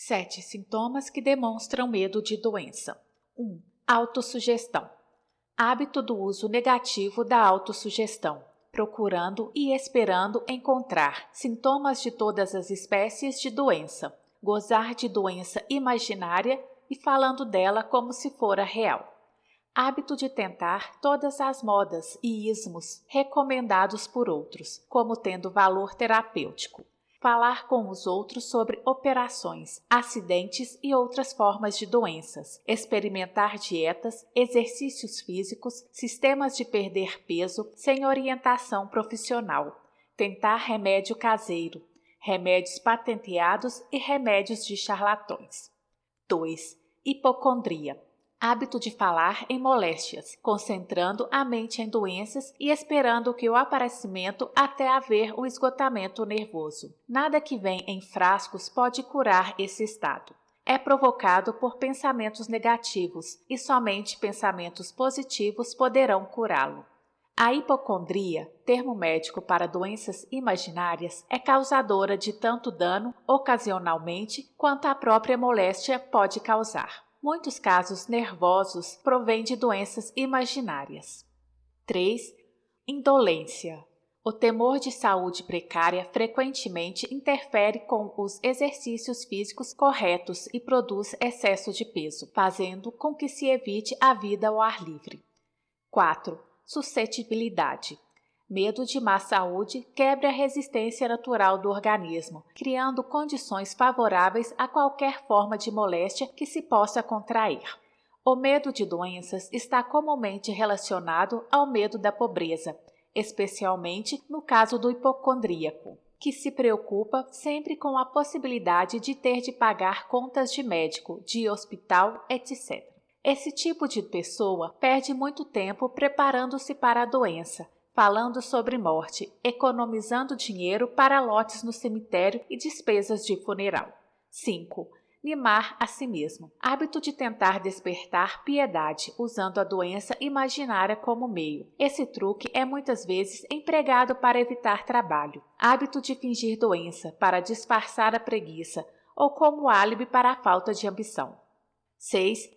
7 sintomas que demonstram medo de doença. 1. Autossugestão. Hábito do uso negativo da autossugestão, procurando e esperando encontrar sintomas de todas as espécies de doença, gozar de doença imaginária e falando dela como se fora real. Hábito de tentar todas as modas e ismos recomendados por outros, como tendo valor terapêutico. Falar com os outros sobre operações, acidentes e outras formas de doenças. Experimentar dietas, exercícios físicos, sistemas de perder peso sem orientação profissional. Tentar remédio caseiro, remédios patenteados e remédios de charlatões. 2. Hipocondria. Hábito de falar em moléstias, concentrando a mente em doenças e esperando que o aparecimento até haver o esgotamento nervoso. Nada que vem em frascos pode curar esse estado. É provocado por pensamentos negativos e somente pensamentos positivos poderão curá-lo. A hipocondria, termo médico para doenças imaginárias, é causadora de tanto dano, ocasionalmente, quanto a própria moléstia pode causar. Muitos casos nervosos provêm de doenças imaginárias. 3. Indolência. O temor de saúde precária frequentemente interfere com os exercícios físicos corretos e produz excesso de peso, fazendo com que se evite a vida ao ar livre. 4. Suscetibilidade. Medo de má saúde quebra a resistência natural do organismo, criando condições favoráveis a qualquer forma de moléstia que se possa contrair. O medo de doenças está comumente relacionado ao medo da pobreza, especialmente no caso do hipocondríaco, que se preocupa sempre com a possibilidade de ter de pagar contas de médico, de hospital, etc. Esse tipo de pessoa perde muito tempo preparando-se para a doença, falando sobre morte, economizando dinheiro para lotes no cemitério e despesas de funeral. 5. Mimar a si mesmo. Hábito de tentar despertar piedade, usando a doença imaginária como meio. Esse truque é muitas vezes empregado para evitar trabalho. Hábito de fingir doença, para disfarçar a preguiça, ou como álibi para a falta de ambição. 6.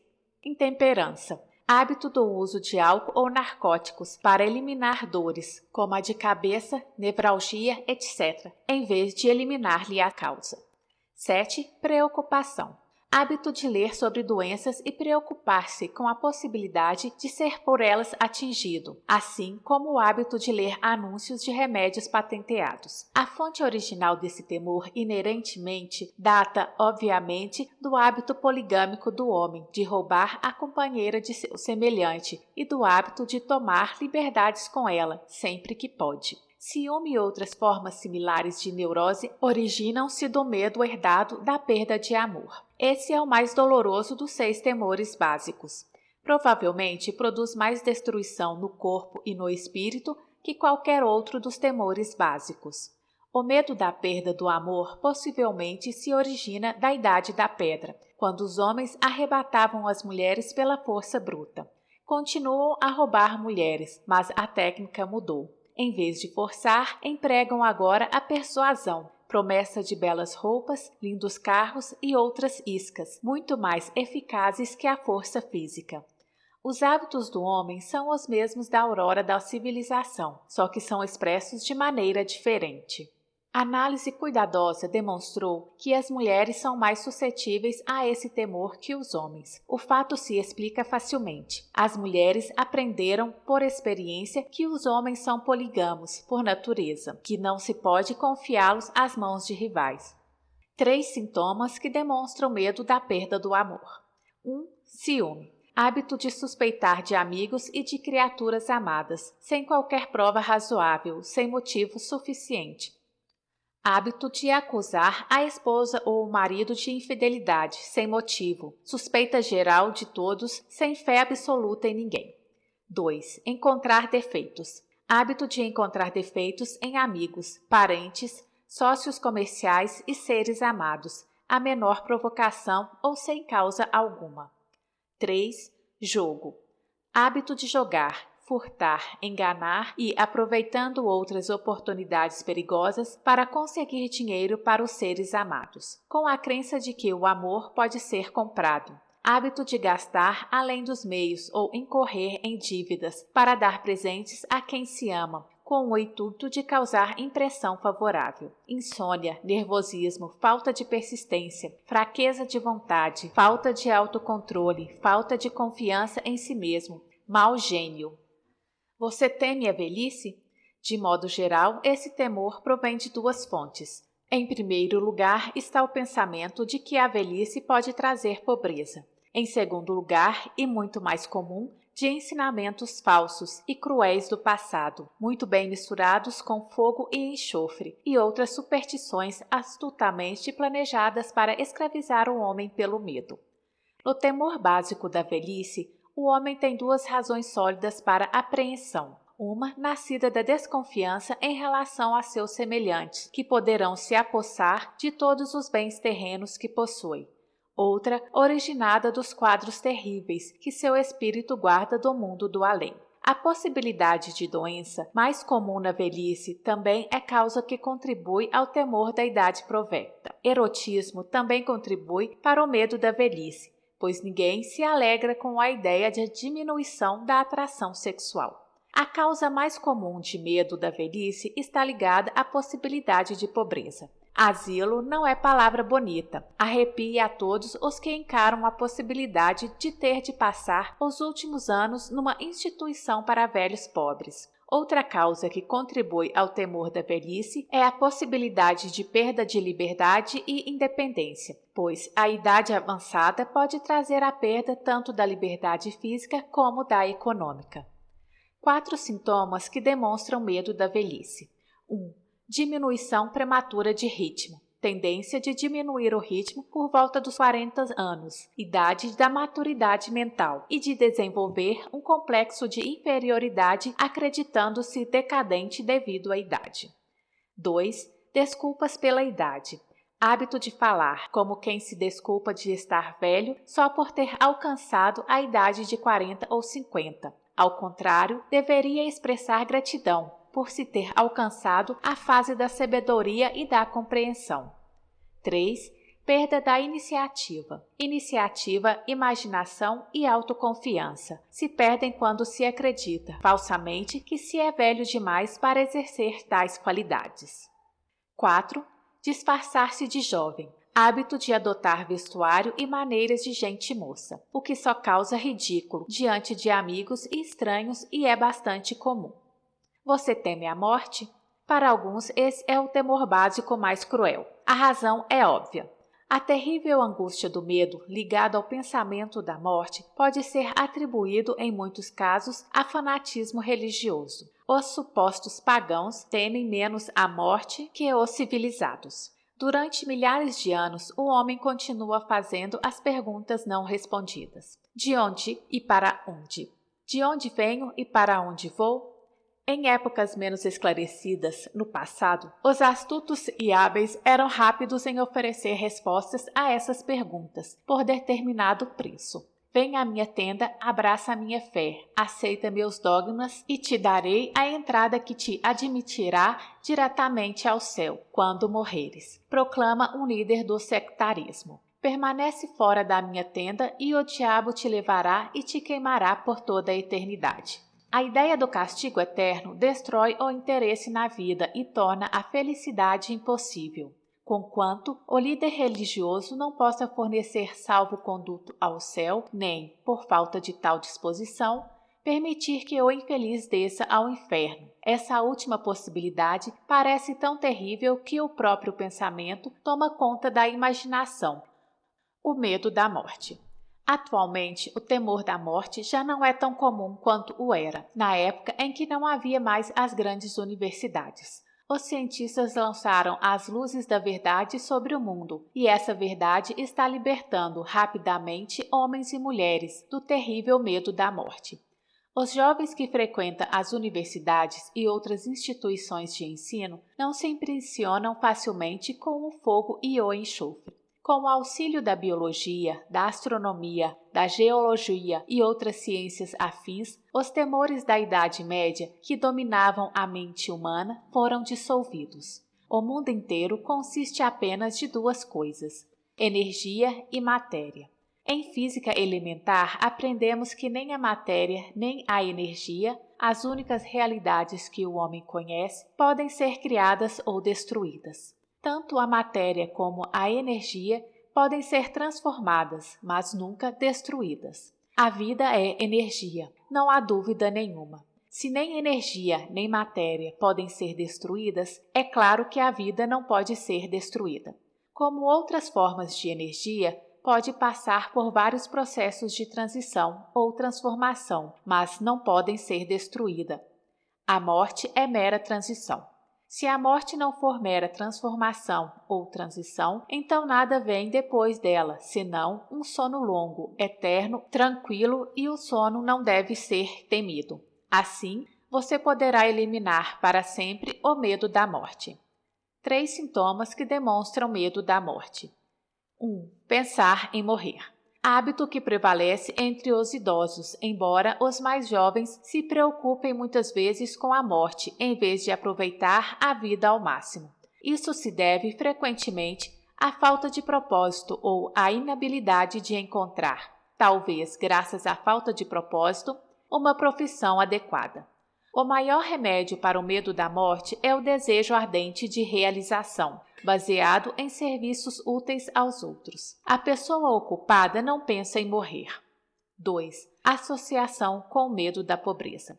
Intemperança. Hábito do uso de álcool ou narcóticos para eliminar dores, como a de cabeça, nevralgia, etc., em vez de eliminar-lhe a causa. 7. Preocupação. Hábito de ler sobre doenças e preocupar-se com a possibilidade de ser por elas atingido, assim como o hábito de ler anúncios de remédios patenteados. A fonte original desse temor inerentemente data, obviamente, do hábito poligâmico do homem de roubar a companheira de seu semelhante e do hábito de tomar liberdades com ela, sempre que pode. Ciúme e outras formas similares de neurose originam-se do medo herdado da perda de amor. Esse é o mais doloroso dos 6 temores básicos. Provavelmente produz mais destruição no corpo e no espírito que qualquer outro dos temores básicos. O medo da perda do amor possivelmente se origina da Idade da Pedra, quando os homens arrebatavam as mulheres pela força bruta. Continuam a roubar mulheres, mas a técnica mudou. Em vez de forçar, empregam agora a persuasão, promessa de belas roupas, lindos carros e outras iscas, muito mais eficazes que a força física. Os hábitos do homem são os mesmos da aurora da civilização, só que são expressos de maneira diferente. Análise cuidadosa demonstrou que as mulheres são mais suscetíveis a esse temor que os homens. O fato se explica facilmente. As mulheres aprenderam por experiência que os homens são poligamos por natureza, que não se pode confiá-los às mãos de rivais. 3 sintomas que demonstram medo da perda do amor. 1. Ciúme. Hábito de suspeitar de amigos e de criaturas amadas, sem qualquer prova razoável, sem motivo suficiente. Hábito de acusar a esposa ou o marido de infidelidade, sem motivo. Suspeita geral de todos, sem fé absoluta em ninguém. 2. Encontrar defeitos. Hábito de encontrar defeitos em amigos, parentes, sócios comerciais e seres amados, a menor provocação ou sem causa alguma. 3. Jogo. Hábito de jogar, furtar, enganar e aproveitando outras oportunidades perigosas para conseguir dinheiro para os seres amados, com a crença de que o amor pode ser comprado. Hábito de gastar além dos meios ou incorrer em dívidas para dar presentes a quem se ama, com o intuito de causar impressão favorável. Insônia, nervosismo, falta de persistência, fraqueza de vontade, falta de autocontrole, falta de confiança em si mesmo, mau gênio. Você teme a velhice? De modo geral, esse temor provém de duas fontes. Em primeiro lugar está o pensamento de que a velhice pode trazer pobreza. Em segundo lugar, e muito mais comum, de ensinamentos falsos e cruéis do passado, muito bem misturados com fogo e enxofre, e outras superstições astutamente planejadas para escravizar o homem pelo medo. No temor básico da velhice, o homem tem duas razões sólidas para apreensão. Uma, nascida da desconfiança em relação a seus semelhantes, que poderão se apossar de todos os bens terrenos que possui. Outra, originada dos quadros terríveis que seu espírito guarda do mundo do além. A possibilidade de doença, mais comum na velhice, também é causa que contribui ao temor da idade provecta. Erotismo também contribui para o medo da velhice, pois ninguém se alegra com a ideia de diminuição da atração sexual. A causa mais comum de medo da velhice está ligada à possibilidade de pobreza. Asilo não é palavra bonita. Arrepia a todos os que encaram a possibilidade de ter de passar os últimos anos numa instituição para velhos pobres. Outra causa que contribui ao temor da velhice é a possibilidade de perda de liberdade e independência, pois a idade avançada pode trazer a perda tanto da liberdade física como da econômica. 4 sintomas que demonstram medo da velhice. 1. Diminuição prematura de ritmo. Tendência de diminuir o ritmo por volta dos 40 anos, idade da maturidade mental, e de desenvolver um complexo de inferioridade acreditando-se decadente devido à idade. 2. Desculpas pela idade. Hábito de falar, como quem se desculpa de estar velho só por ter alcançado a idade de 40 ou 50. Ao contrário, deveria expressar gratidão por se ter alcançado a fase da sabedoria e da compreensão. 3. Perda da iniciativa. Iniciativa, imaginação e autoconfiança se perdem quando se acredita, falsamente, que se é velho demais para exercer tais qualidades. 4. Disfarçar-se de jovem. Hábito de adotar vestuário e maneiras de gente moça, o que só causa ridículo diante de amigos e estranhos e é bastante comum. Você teme a morte? Para alguns, esse é o temor básico mais cruel. A razão é óbvia. A terrível angústia do medo, ligada ao pensamento da morte, pode ser atribuído, em muitos casos, a fanatismo religioso. Os supostos pagãos temem menos a morte que os civilizados. Durante milhares de anos, o homem continua fazendo as perguntas não respondidas. De onde e para onde? De onde venho e para onde vou? Em épocas menos esclarecidas, no passado, os astutos e hábeis eram rápidos em oferecer respostas a essas perguntas, por determinado preço. Vem à minha tenda, abraça a minha fé, aceita meus dogmas e te darei a entrada que te admitirá diretamente ao céu, quando morreres, proclama um líder do sectarismo. Permanece fora da minha tenda e o diabo te levará e te queimará por toda a eternidade. A ideia do castigo eterno destrói o interesse na vida e torna a felicidade impossível, conquanto o líder religioso não possa fornecer salvo-conduto ao céu, nem, por falta de tal disposição, permitir que o infeliz desça ao inferno. Essa última possibilidade parece tão terrível que o próprio pensamento toma conta da imaginação. O medo da morte. Atualmente, o temor da morte já não é tão comum quanto o era, na época em que não havia mais as grandes universidades. Os cientistas lançaram as luzes da verdade sobre o mundo, e essa verdade está libertando rapidamente homens e mulheres do terrível medo da morte. Os jovens que frequentam as universidades e outras instituições de ensino não se impressionam facilmente com o fogo e o enxofre. Com o auxílio da biologia, da astronomia, da geologia e outras ciências afins, os temores da Idade Média que dominavam a mente humana foram dissolvidos. O mundo inteiro consiste apenas de duas coisas: energia e matéria. Em física elementar, aprendemos que nem a matéria nem a energia, as únicas realidades que o homem conhece, podem ser criadas ou destruídas. Tanto a matéria como a energia podem ser transformadas, mas nunca destruídas. A vida é energia, não há dúvida nenhuma. Se nem energia nem matéria podem ser destruídas, é claro que a vida não pode ser destruída. Como outras formas de energia, pode passar por vários processos de transição ou transformação, mas não podem ser destruída. A morte é mera transição. Se a morte não for mera transformação ou transição, então nada vem depois dela, senão um sono longo, eterno, tranquilo, e o sono não deve ser temido. Assim, você poderá eliminar para sempre o medo da morte. 3 sintomas que demonstram medo da morte. 1. Pensar em morrer. Hábito que prevalece entre os idosos, embora os mais jovens se preocupem muitas vezes com a morte, em vez de aproveitar a vida ao máximo. Isso se deve frequentemente à falta de propósito ou à inabilidade de encontrar, talvez graças à falta de propósito, uma profissão adequada. O maior remédio para o medo da morte é o desejo ardente de realização, baseado em serviços úteis aos outros. A pessoa ocupada não pensa em morrer. 2. Associação com o medo da pobreza.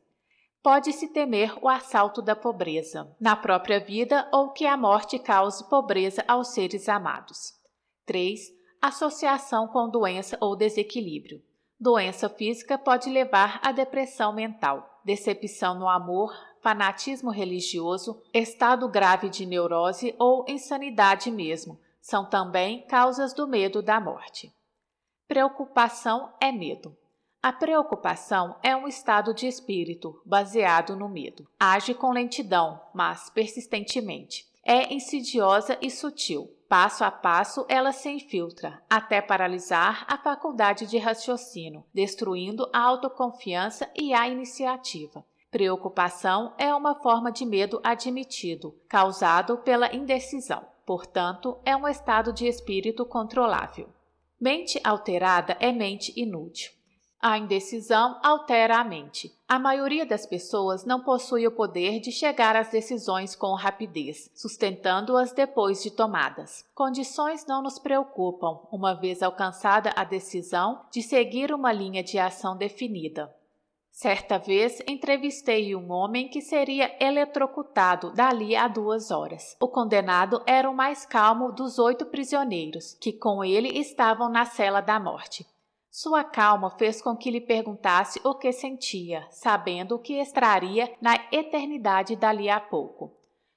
Pode-se temer o assalto da pobreza na própria vida ou que a morte cause pobreza aos seres amados. 3. Associação com doença ou desequilíbrio. Doença física pode levar à depressão mental, decepção no amor, fanatismo religioso, estado grave de neurose ou insanidade mesmo. São também causas do medo da morte. Preocupação é medo. A preocupação é um estado de espírito baseado no medo. Age com lentidão, mas persistentemente. É insidiosa e sutil. Passo a passo, ela se infiltra, até paralisar a faculdade de raciocínio, destruindo a autoconfiança e a iniciativa. Preocupação é uma forma de medo admitido, causado pela indecisão. Portanto, é um estado de espírito controlável. Mente alterada é mente inútil. A indecisão altera a mente. A maioria das pessoas não possui o poder de chegar às decisões com rapidez, sustentando-as depois de tomadas. Condições não nos preocupam, uma vez alcançada a decisão de seguir uma linha de ação definida. Certa vez, entrevistei um homem que seria eletrocutado dali a 2 horas. O condenado era o mais calmo dos 8 prisioneiros, que com ele estavam na cela da morte. Sua calma fez com que lhe perguntasse o que sentia, sabendo o que extraria na eternidade dali a pouco.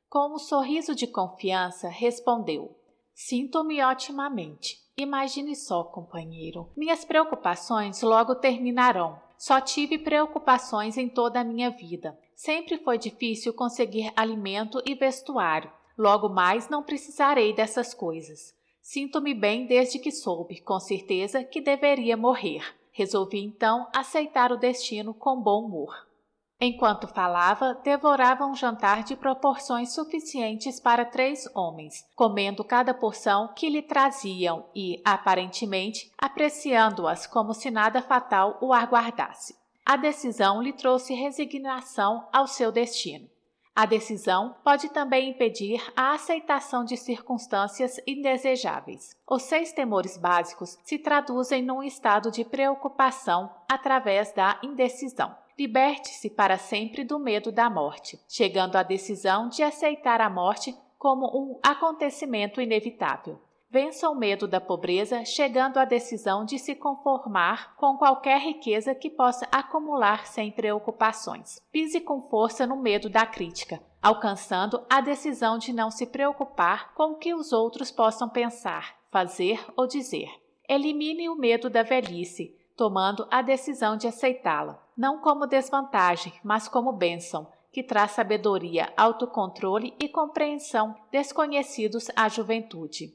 Com um sorriso de confiança, respondeu: "Sinto-me otimamente. Imagine só, companheiro. Minhas preocupações logo terminarão. Só tive preocupações em toda a minha vida. Sempre foi difícil conseguir alimento e vestuário. Logo mais não precisarei dessas coisas. Sinto-me bem desde que soube, com certeza, que deveria morrer. Resolvi então aceitar o destino com bom humor." Enquanto falava, devorava um jantar de proporções suficientes para 3 homens, comendo cada porção que lhe traziam e, aparentemente, apreciando-as como se nada fatal o aguardasse. A decisão lhe trouxe resignação ao seu destino. A decisão pode também impedir a aceitação de circunstâncias indesejáveis. Os 6 temores básicos se traduzem num estado de preocupação através da indecisão. Liberte-se para sempre do medo da morte, chegando à decisão de aceitar a morte como um acontecimento inevitável. Vença o medo da pobreza, chegando à decisão de se conformar com qualquer riqueza que possa acumular sem preocupações. Pise com força no medo da crítica, alcançando a decisão de não se preocupar com o que os outros possam pensar, fazer ou dizer. Elimine o medo da velhice, tomando a decisão de aceitá-la, não como desvantagem, mas como bênção, que traz sabedoria, autocontrole e compreensão desconhecidos à juventude.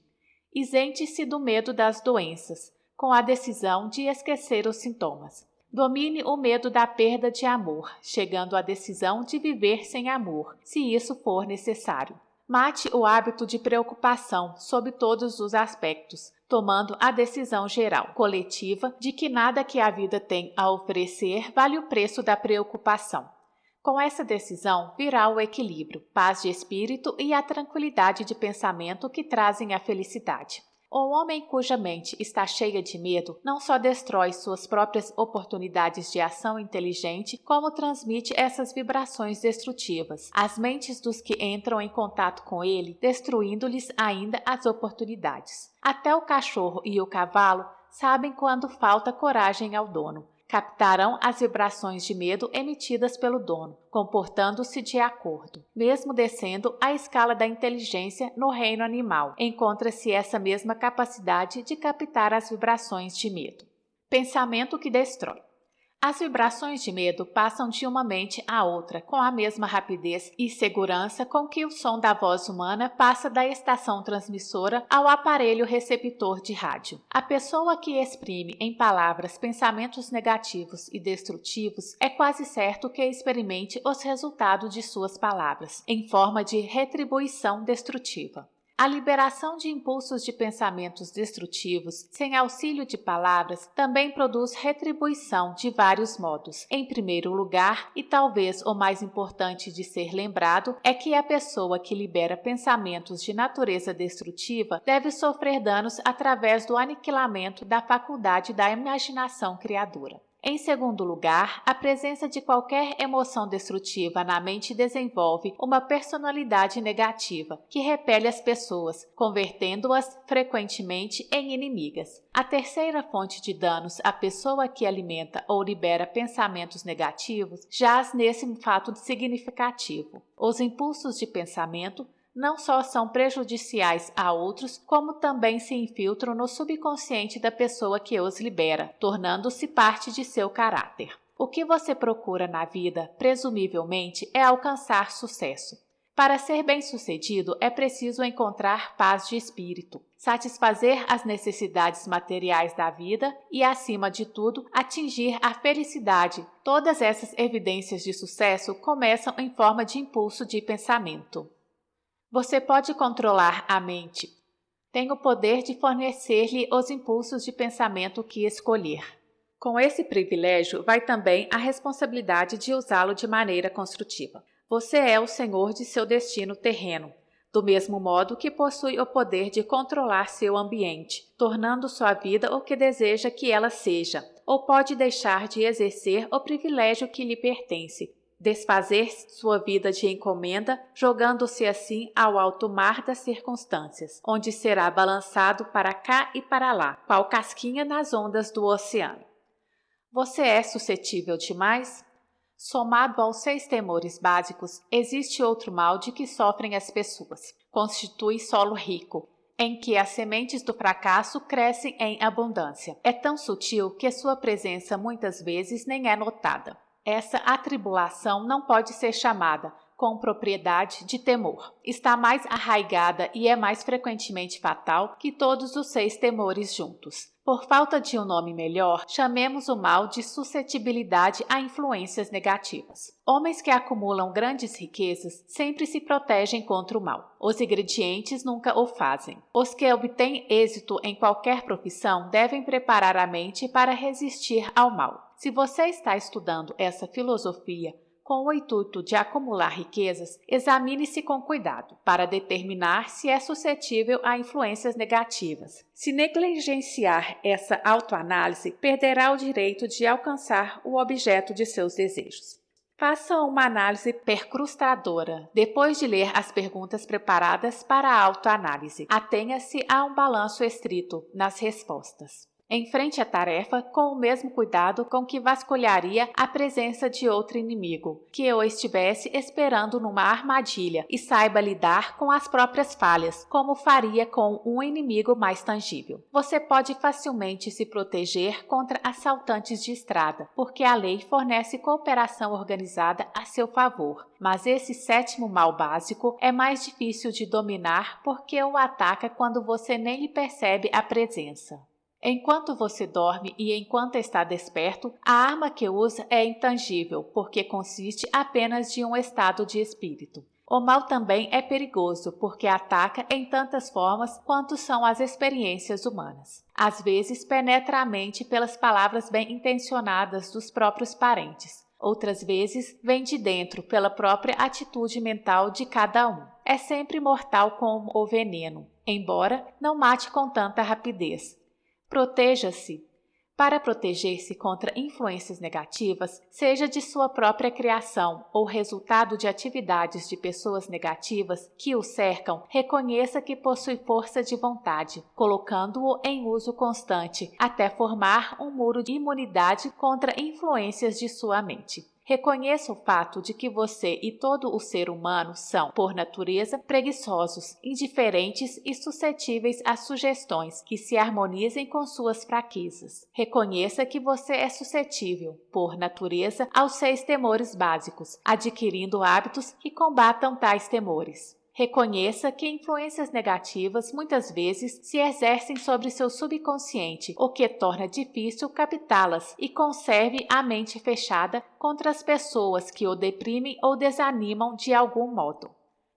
Isente-se do medo das doenças, com a decisão de esquecer os sintomas. Domine o medo da perda de amor, chegando à decisão de viver sem amor, se isso for necessário. Mate o hábito de preocupação sob todos os aspectos, tomando a decisão geral, coletiva, de que nada que a vida tem a oferecer vale o preço da preocupação. Com essa decisão virá o equilíbrio, paz de espírito e a tranquilidade de pensamento que trazem a felicidade. O homem cuja mente está cheia de medo não só destrói suas próprias oportunidades de ação inteligente, como transmite essas vibrações destrutivas às mentes dos que entram em contato com ele, destruindo-lhes ainda as oportunidades. Até o cachorro e o cavalo sabem quando falta coragem ao dono. Captarão as vibrações de medo emitidas pelo dono, comportando-se de acordo. Mesmo descendo a escala da inteligência no reino animal, encontra-se essa mesma capacidade de captar as vibrações de medo. Pensamento que destrói. As vibrações de medo passam de uma mente a outra com a mesma rapidez e segurança com que o som da voz humana passa da estação transmissora ao aparelho receptor de rádio. A pessoa que exprime em palavras pensamentos negativos e destrutivos é quase certo que experimente os resultados de suas palavras, em forma de retribuição destrutiva. A liberação de impulsos de pensamentos destrutivos, sem auxílio de palavras, também produz retribuição de vários modos. Em primeiro lugar, e talvez o mais importante de ser lembrado, é que a pessoa que libera pensamentos de natureza destrutiva deve sofrer danos através do aniquilamento da faculdade da imaginação criadora. Em segundo lugar, a presença de qualquer emoção destrutiva na mente desenvolve uma personalidade negativa, que repele as pessoas, convertendo-as frequentemente em inimigas. A terceira fonte de danos à pessoa que alimenta ou libera pensamentos negativos jaz nesse fato significativo. Os impulsos de pensamento não só são prejudiciais a outros, como também se infiltram no subconsciente da pessoa que os libera, tornando-se parte de seu caráter. O que você procura na vida, presumivelmente, é alcançar sucesso. Para ser bem-sucedido, é preciso encontrar paz de espírito, satisfazer as necessidades materiais da vida e, acima de tudo, atingir a felicidade. Todas essas evidências de sucesso começam em forma de impulso de pensamento. Você pode controlar a mente. Tem o poder de fornecer-lhe os impulsos de pensamento que escolher. Com esse privilégio vai também a responsabilidade de usá-lo de maneira construtiva. Você é o senhor de seu destino terreno, do mesmo modo que possui o poder de controlar seu ambiente, tornando sua vida o que deseja que ela seja, ou pode deixar de exercer o privilégio que lhe pertence, desfazer sua vida de encomenda, jogando-se assim ao alto mar das circunstâncias, onde será balançado para cá e para lá, qual casquinha nas ondas do oceano. Você é suscetível demais? Somado aos 6 temores básicos, existe outro mal de que sofrem as pessoas. Constitui solo rico, em que as sementes do fracasso crescem em abundância. É tão sutil que sua presença muitas vezes nem é notada. Essa atribulação não pode ser chamada, com propriedade, de temor. Está mais arraigada e é mais frequentemente fatal que todos os 6 temores juntos. Por falta de um nome melhor, chamemos o mal de suscetibilidade a influências negativas. Homens que acumulam grandes riquezas sempre se protegem contra o mal. Os ingredientes nunca o fazem. Os que obtêm êxito em qualquer profissão devem preparar a mente para resistir ao mal. Se você está estudando essa filosofia com o intuito de acumular riquezas, examine-se com cuidado para determinar se é suscetível a influências negativas. Se negligenciar essa autoanálise, perderá o direito de alcançar o objeto de seus desejos. Faça uma análise percrustadora. Depois de ler as perguntas preparadas para a autoanálise, atenha-se a um balanço estrito nas respostas. Enfrente a tarefa com o mesmo cuidado com que vasculharia a presença de outro inimigo, que o estivesse esperando numa armadilha, e saiba lidar com as próprias falhas, como faria com um inimigo mais tangível. Você pode facilmente se proteger contra assaltantes de estrada, porque a lei fornece cooperação organizada a seu favor. Mas esse sétimo mal básico é mais difícil de dominar porque o ataca quando você nem lhe percebe a presença. Enquanto você dorme e enquanto está desperto, a arma que usa é intangível, porque consiste apenas de um estado de espírito. O mal também é perigoso, porque ataca em tantas formas quanto são as experiências humanas. Às vezes penetra a mente pelas palavras bem intencionadas dos próprios parentes. Outras vezes vem de dentro pela própria atitude mental de cada um. É sempre mortal como o veneno, embora não mate com tanta rapidez. Proteja-se. Para proteger-se contra influências negativas, seja de sua própria criação ou resultado de atividades de pessoas negativas que o cercam, reconheça que possui força de vontade, colocando-o em uso constante, até formar um muro de imunidade contra influências de sua mente. Reconheça o fato de que você e todo o ser humano são, por natureza, preguiçosos, indiferentes e suscetíveis a sugestões que se harmonizem com suas fraquezas. Reconheça que você é suscetível, por natureza, aos 6 temores básicos, adquirindo hábitos que combatam tais temores. Reconheça que influências negativas muitas vezes se exercem sobre seu subconsciente, o que torna difícil captá-las, e conserve a mente fechada contra as pessoas que o deprimem ou desanimam de algum modo.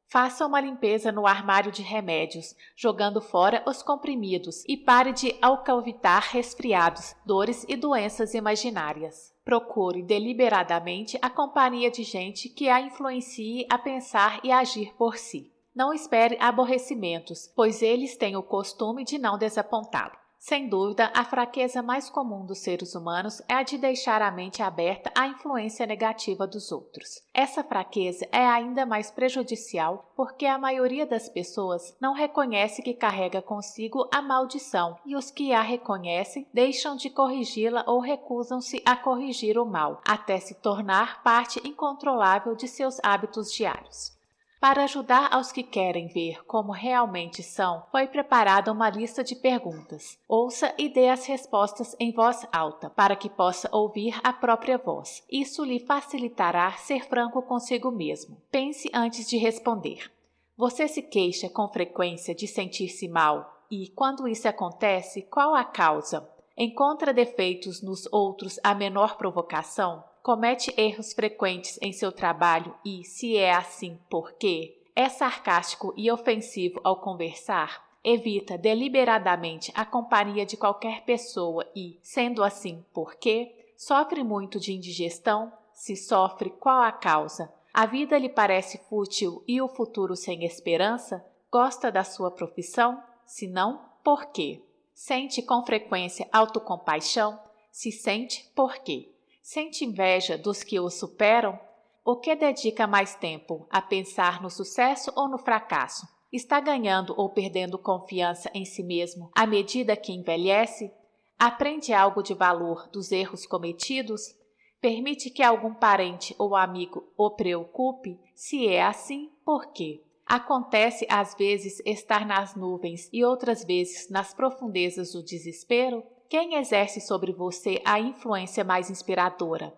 Faça uma limpeza no armário de remédios, jogando fora os comprimidos, e pare de alcavitar resfriados, dores e doenças imaginárias. Procure deliberadamente a companhia de gente que a influencie a pensar e agir por si. Não espere aborrecimentos, pois eles têm o costume de não desapontá-lo. Sem dúvida, a fraqueza mais comum dos seres humanos é a de deixar a mente aberta à influência negativa dos outros. Essa fraqueza é ainda mais prejudicial porque a maioria das pessoas não reconhece que carrega consigo a maldição, e os que a reconhecem deixam de corrigi-la ou recusam-se a corrigir o mal, até se tornar parte incontrolável de seus hábitos diários. Para ajudar aos que querem ver como realmente são, foi preparada uma lista de perguntas. Ouça e dê as respostas em voz alta, para que possa ouvir a própria voz. Isso lhe facilitará ser franco consigo mesmo. Pense antes de responder. Você se queixa com frequência de sentir-se mal e, quando isso acontece, qual a causa? Encontra defeitos nos outros à menor provocação? Comete erros frequentes em seu trabalho e, se é assim, por quê? É sarcástico e ofensivo ao conversar? Evita deliberadamente a companhia de qualquer pessoa e, sendo assim, por quê? Sofre muito de indigestão? Se sofre, qual a causa? A vida lhe parece fútil e o futuro sem esperança? Gosta da sua profissão? Se não, por quê? Sente com frequência autocompaixão? Se sente, por quê? Sente inveja dos que o superam? O que dedica mais tempo, a pensar no sucesso ou no fracasso? Está ganhando ou perdendo confiança em si mesmo à medida que envelhece? Aprende algo de valor dos erros cometidos? Permite que algum parente ou amigo o preocupe? Se é assim, por quê? Acontece às vezes estar nas nuvens e outras vezes nas profundezas do desespero? Quem exerce sobre você a influência mais inspiradora?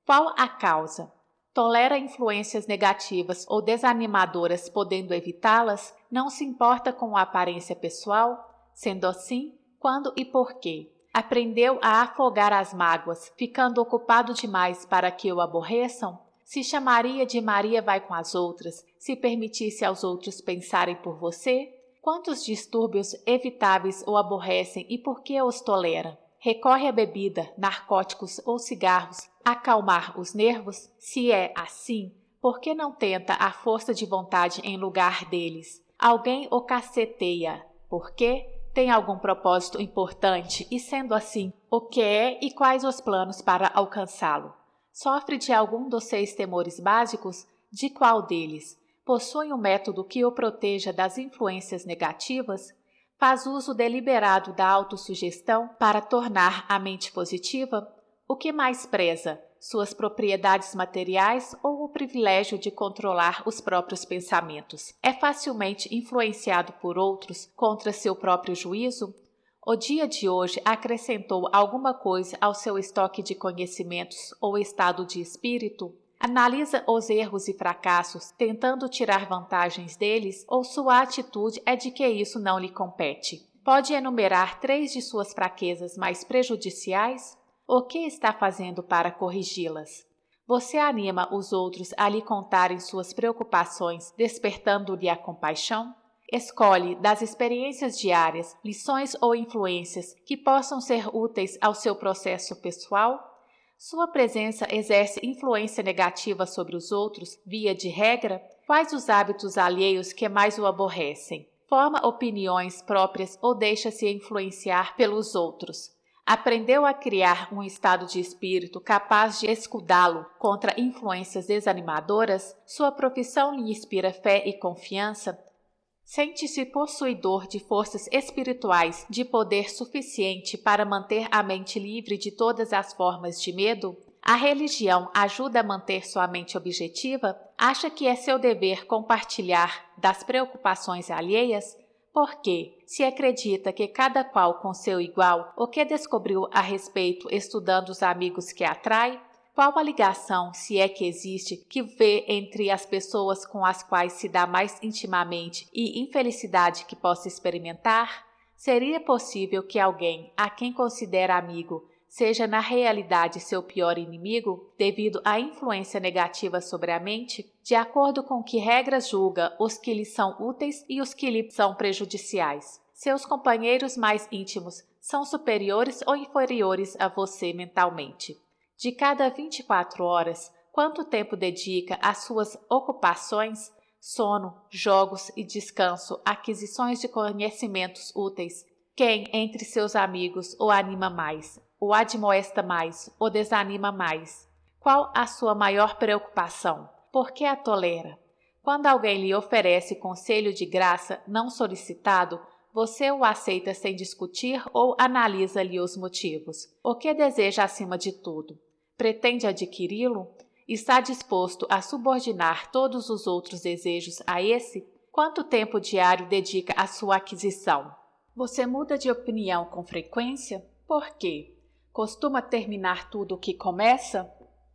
Qual a causa? Tolera influências negativas ou desanimadoras, podendo evitá-las? Não se importa com a aparência pessoal? Sendo assim, quando e por quê? Aprendeu a afogar as mágoas, ficando ocupado demais para que o aborreçam? Se chamaria de Maria vai com as outras, se permitisse aos outros pensarem por você? Quantos distúrbios evitáveis o aborrecem e por que os tolera? Recorre à bebida, narcóticos ou cigarros a acalmar os nervos? Se é assim, por que não tenta a força de vontade em lugar deles? Alguém o caceteia. Por quê? Tem algum propósito importante e, sendo assim, o que é e quais os planos para alcançá-lo? Sofre de algum dos 6 temores básicos? De qual deles? Possui um método que o proteja das influências negativas? Faz uso deliberado da autossugestão para tornar a mente positiva? O que mais preza, suas propriedades materiais ou o privilégio de controlar os próprios pensamentos? É facilmente influenciado por outros contra seu próprio juízo? O dia de hoje acrescentou alguma coisa ao seu estoque de conhecimentos ou estado de espírito? Analisa os erros e fracassos, tentando tirar vantagens deles, ou sua atitude é de que isso não lhe compete? Pode enumerar 3 de suas fraquezas mais prejudiciais? O que está fazendo para corrigi-las? Você anima os outros a lhe contarem suas preocupações, despertando-lhe a compaixão? Escolhe, das experiências diárias, lições ou influências que possam ser úteis ao seu processo pessoal? Sua presença exerce influência negativa sobre os outros, via de regra? Quais os hábitos alheios que mais o aborrecem? Forma opiniões próprias ou deixa-se influenciar pelos outros? Aprendeu a criar um estado de espírito capaz de escudá-lo contra influências desanimadoras? Sua profissão lhe inspira fé e confiança? Sente-se possuidor de forças espirituais de poder suficiente para manter a mente livre de todas as formas de medo? A religião ajuda a manter sua mente objetiva? Acha que é seu dever compartilhar das preocupações alheias? Por quê? Se acredita que cada qual com seu igual, o que descobriu a respeito estudando os amigos que atrai? Qual a ligação, se é que existe, que vê entre as pessoas com as quais se dá mais intimamente e infelicidade que possa experimentar? Seria possível que alguém, a quem considera amigo, seja na realidade seu pior inimigo, devido à influência negativa sobre a mente, de acordo com que regras julga os que lhe são úteis e os que lhe são prejudiciais? Seus companheiros mais íntimos são superiores ou inferiores a você mentalmente? De cada 24 horas, quanto tempo dedica às suas ocupações, sono, jogos e descanso, aquisições de conhecimentos úteis? Quem entre seus amigos o anima mais, o admoesta mais, o desanima mais? Qual a sua maior preocupação? Por que a tolera? Quando alguém lhe oferece conselho de graça não solicitado, você o aceita sem discutir ou analisa-lhe os motivos? O que deseja acima de tudo? Pretende adquiri-lo? Está disposto a subordinar todos os outros desejos a esse? Quanto tempo diário dedica à sua aquisição? Você muda de opinião com frequência? Por quê? Costuma terminar tudo o que começa?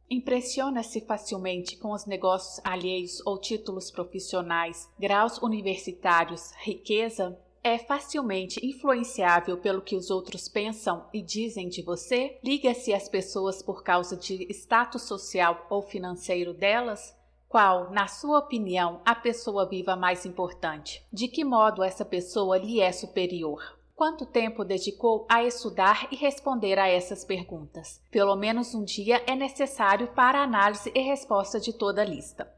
Impressiona-se facilmente com os negócios alheios ou títulos profissionais, graus universitários, riqueza? É facilmente influenciável pelo que os outros pensam e dizem de você? Liga-se às pessoas por causa de status social ou financeiro delas? Qual, na sua opinião, a pessoa viva mais importante? De que modo essa pessoa lhe é superior? Quanto tempo dedicou a estudar e responder a essas perguntas? Pelo menos um dia é necessário para a análise e resposta de toda a lista.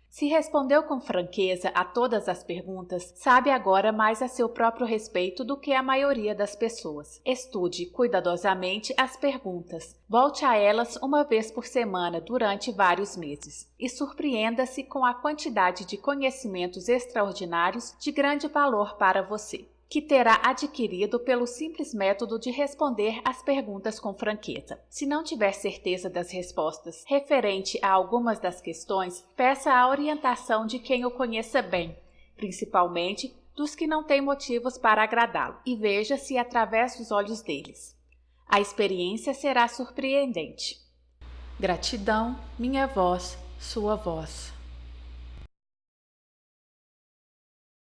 Se respondeu com franqueza a todas as perguntas, sabe agora mais a seu próprio respeito do que a maioria das pessoas. Estude cuidadosamente as perguntas. Volte a elas uma vez por semana durante vários meses. E surpreenda-se com a quantidade de conhecimentos extraordinários de grande valor para você, que terá adquirido pelo simples método de responder às perguntas com franqueza. Se não tiver certeza das respostas referente a algumas das questões, peça a orientação de quem o conheça bem, principalmente dos que não têm motivos para agradá-lo, e veja se através dos olhos deles. A experiência será surpreendente. Gratidão, minha voz, sua voz.